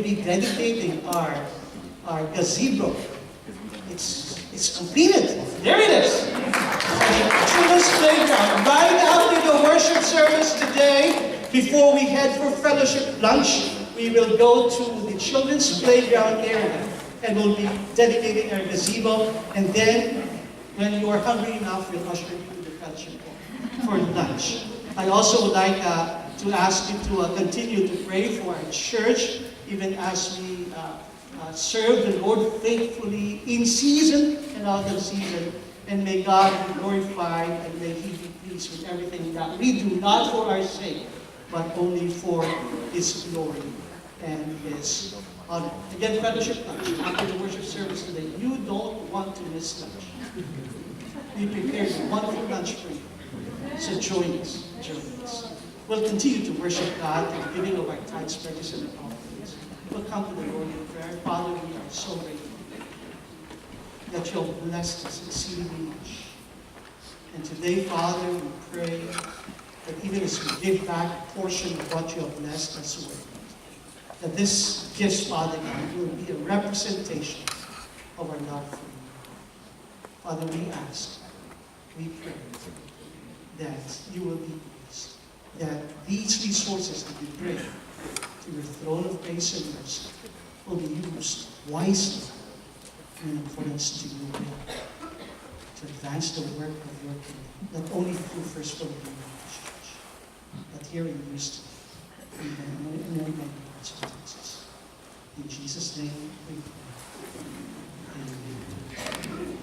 be dedicating our gazebo. It's completed. There it is. Children's playground. Right after the worship service today, before we head for fellowship lunch, we will go to the children's playground area and we'll be dedicating our gazebo. And then, when you are hungry enough, we'll usher you to the fellowship hall for lunch. I also would like to ask you to continue to pray for our church, even as we serve the Lord faithfully in season and out of season. And may God be glorified and may He be pleased with everything that we do, not for our sake, but only for His glory and His honor. Again, fellowship lunch after the worship service today. You don't want to miss lunch. We prepared a wonderful lunch for you. So join us. Join us. We'll continue to worship God through the giving of our tithes, pledges, and offerings. We'll come to the Lord in prayer. Father, we are so grateful that you have blessed us exceedingly much. And today, Father, we pray that even as we give back a portion of what you have blessed us with, that this gift, Father God, will be a representation of our love for you. Father, we ask, we pray that you will be pleased, that these resources that we bring to your throne of grace and mercy will be used wisely in accordance to your will, to advance the work of your kingdom, not only through First Philippine Church, but here in Houston, in many circumstances. In Jesus' name we pray. Amen.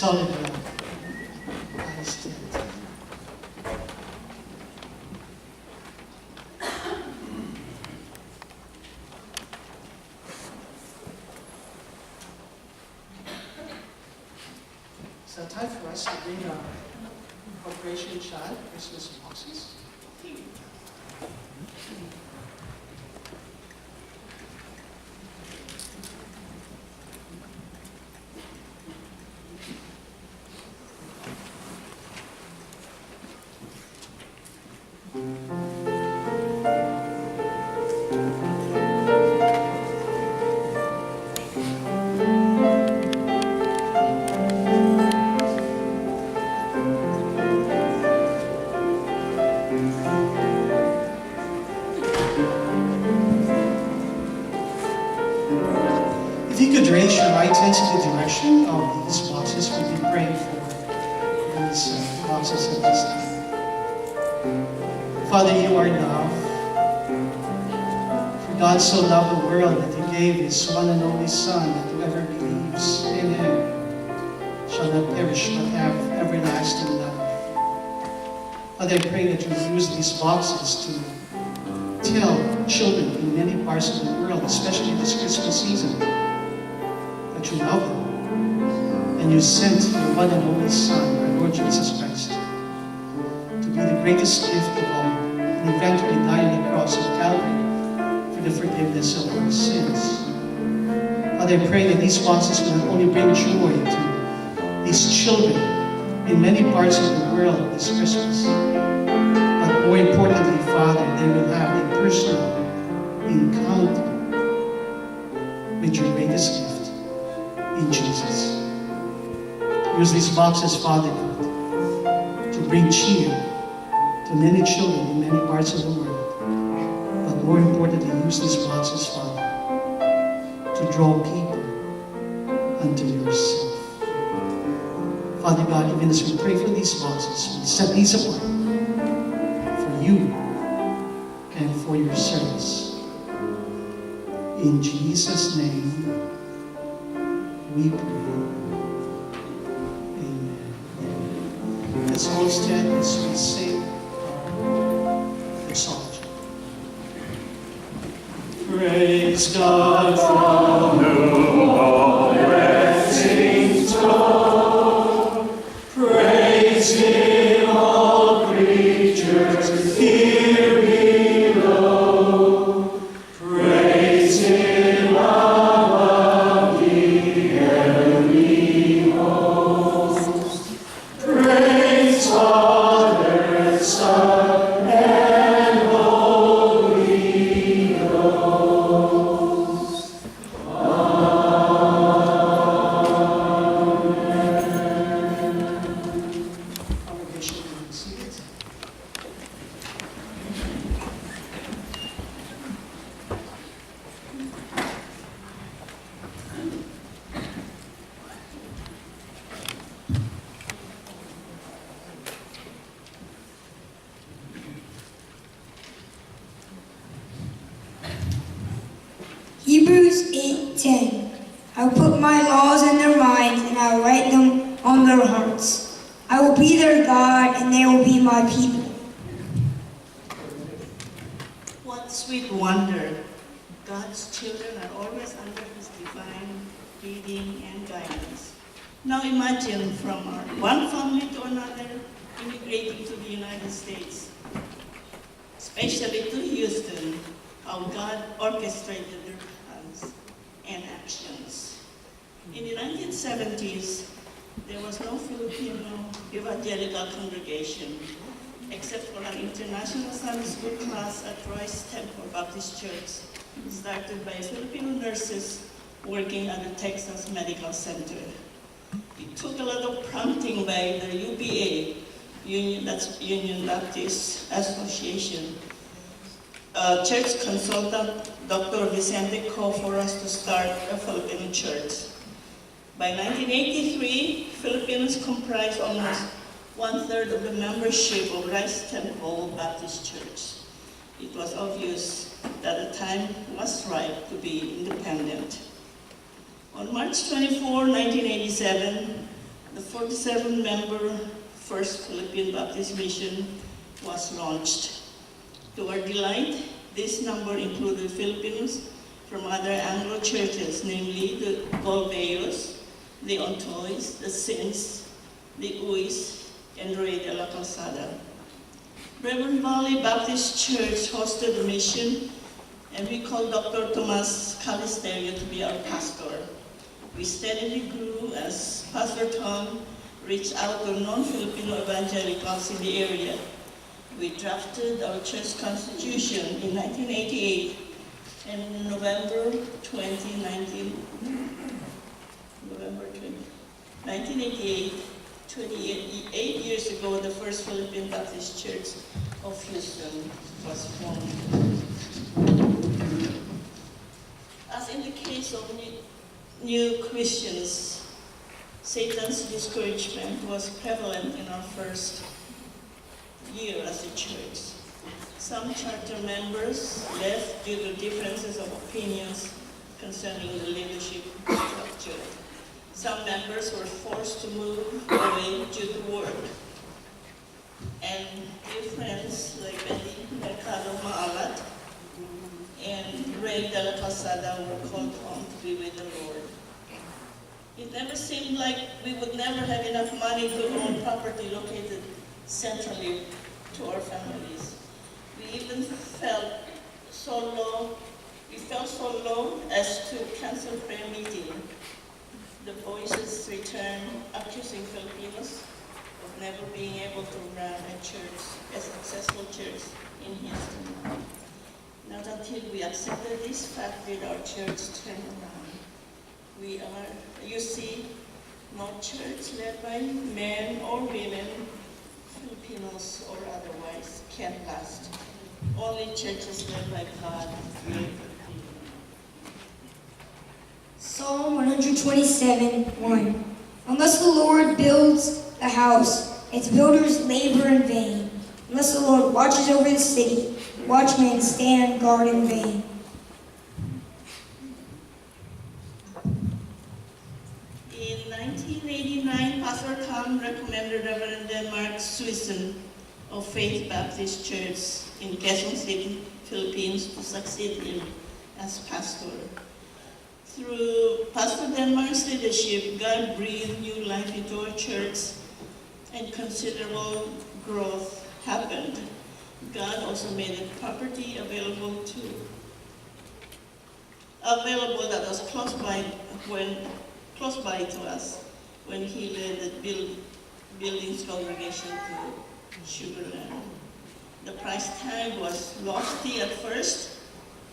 solid rock. I stand. It's now time for us to bring our Operation Child Christmas boxes. If you could raise your right hands in the direction of these boxes, we'll be praying for these boxes at this time. Father, you are love. For God so loved the world that He gave His one and only Son, that whoever believes in Him shall not perish but have everlasting life. Father, I pray that you will use these boxes to tell children in many parts of the world, especially this Christmas season, that you love them. And you sent your one and only Son, our Lord Jesus Christ, to be the greatest gift of all, and eventually die on the cross of Calvary for the forgiveness of our sins. Father, I pray that these boxes will not only bring joy to these children in many parts of the world this Christmas, but more importantly, Father, they will have a personal encounter with your greatest gift in Jesus. Use these boxes, Father God, to bring cheer to many children in many parts of the world. But more importantly, use these boxes, Father, to draw people unto yourself. Father God, even as we pray for these boxes, we set these apart for you and for your service. In Jesus' name, we pray. Amen. Let's all stand as we sing our song. Praise God from whom all blessings flow. Praise Him, all creatures here below. Praise Him above the heavenly host. Praise Father, Son, and Holy Ghost. Congregation, you may be seated. Hebrews 8:10. I will put my laws in their minds, and I will write them on their hearts. I will be their God, and they will be my people. What sweet wonder! God's children are always under His divine leading and guidance. Now imagine from one family to another, immigrating to the United States, especially to Houston, how God orchestrated their plans and actions. In the 1970s, there was no Filipino evangelical congregation except for an international Sunday school class at Royce Temple Baptist Church, started by Filipino nurses working at the Texas Medical Center. It took a lot of prompting by the UBA, that's Union Baptist Association, church consultant, Dr. Vicente Co, for us to start a Filipino church. By 1983, Filipinos comprised almost 1/3 of the membership of Rice Temple Baptist Church. It was obvious that the time was right to be independent. On March 24, 1987, the 47-member First Philippine Baptist Mission was launched. To our delight, this number included Filipinos from other Anglo churches, namely the Golbeos, the Ontoys, the Saints, the Uys, and Rey de la Calzada. Reverend Valley Baptist Church hosted the mission, and we called Dr. Tomas Calisterio to be our pastor. We steadily grew as Pastor Tom reached out to non-Filipino evangelicals in the area. We drafted our church constitution in 1988, and in November 1988, 28 years ago, the First Philippine Baptist Church of Houston was formed. As in the case of new Christians, Satan's discouragement was prevalent in our first year as a church. Some charter members left due to differences of opinions concerning the leadership structure. Some members were forced to move away due to work. And dear friends like Betty Mercado Maalat and Rey de la Calzada were called home to be with the Lord. It never seemed like we would never have enough money to own property located centrally to our families. We even felt so low as to cancel prayer meeting. The voices returned accusing Filipinos of never being able to run a successful church in Houston. Not until we accepted this fact did our church turn around. We are, you see, no church led by men or women, Filipinos or otherwise, can last. Only churches led by God will. Psalm 127:1. Unless the Lord builds a house, its builders labor in vain. Unless the Lord watches over the city, watchmen stand guard in vain. In 1989, Pastor Tom recommended Reverend Denmark Suisun of Faith Baptist Church in Quezon City, Philippines, to succeed him as pastor. Through Pastor Denmark's leadership, God breathed new life into our church, and considerable growth happened. God also made a property available that was close by to us when he led the building's congregation to Sugar Land. The price tag was lofty at first,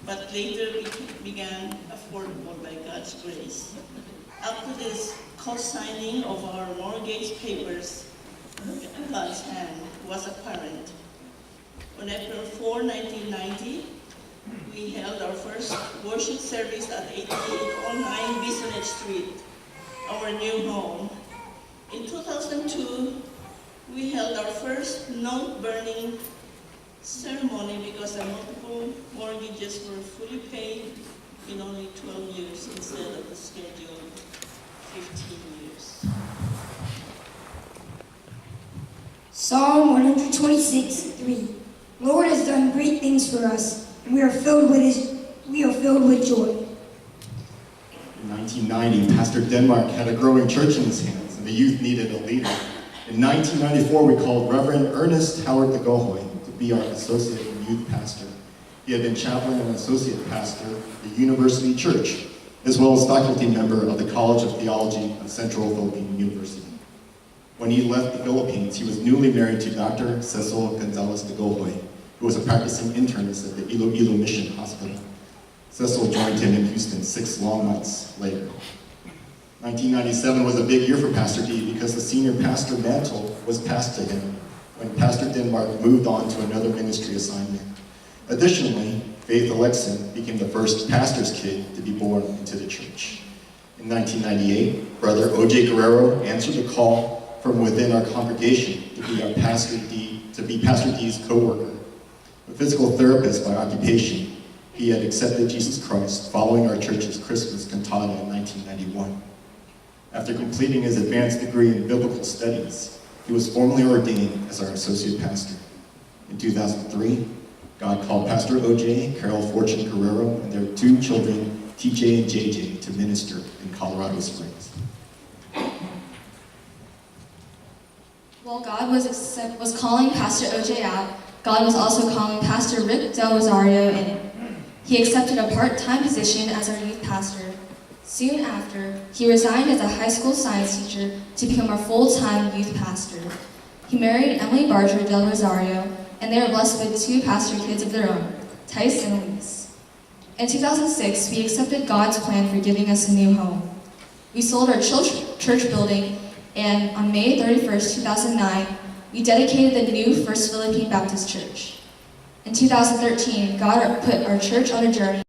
but later began affordable by God's grace. After this co-signing of our mortgage papers, God's hand was apparent. On April 4, 1990, we held our first worship service at 8809 Bissonnet Street, our new home. In 2002, we held our first note-burning ceremony because the multiple mortgages were fully paid in only 12 years instead of the scheduled 15 years. Psalm 126:3. Lord has done great things for us, and we are filled with joy. In 1990, Pastor Denmark had a growing church in his hands, and the youth needed a leader. In 1994, we called Reverend Ernest Howard de Gohoy to be our associate and youth pastor. He had been chaplain and associate pastor at the University Church, as well as faculty member of the College of Theology of Central Philippine University. When he left the Philippines, he was newly married to Dr. Cecil Gonzalez de Gohoy, who was a practicing internist at the Iloilo Mission Hospital. Cecil joined him in Houston 6 long months later. 1997 was a big year for Pastor D because the senior pastor mantle was passed to him when Pastor Denmark moved on to another ministry assignment. Additionally, Faith Alexin became the first pastor's kid to be born into the church. In 1998, Brother O.J. Guerrero answered the call from within our congregation to be Pastor D's co-worker. A physical therapist by occupation, he had accepted Jesus Christ following our church's Christmas cantata in 1991. After completing his advanced degree in biblical studies, he was formally ordained as our associate pastor. In 2003, God called Pastor OJ, Carol Fortune Guerrero, and their 2 children, TJ and JJ, to minister in Colorado Springs. While God was calling Pastor OJ out, God was also calling Pastor Rick Del Rosario in. He accepted a part-time position as our youth pastor. Soon after, he resigned as a high school science teacher to become our full-time youth pastor. He married Emily Barger Del Rosario, and they are blessed with 2 pastor kids of their own, Tice and Elise. In 2006, we accepted God's plan for giving us a new home. We sold our church building, and on May 31st, 2009, we dedicated the new First Philippine Baptist Church. In 2013, God put our church on a journey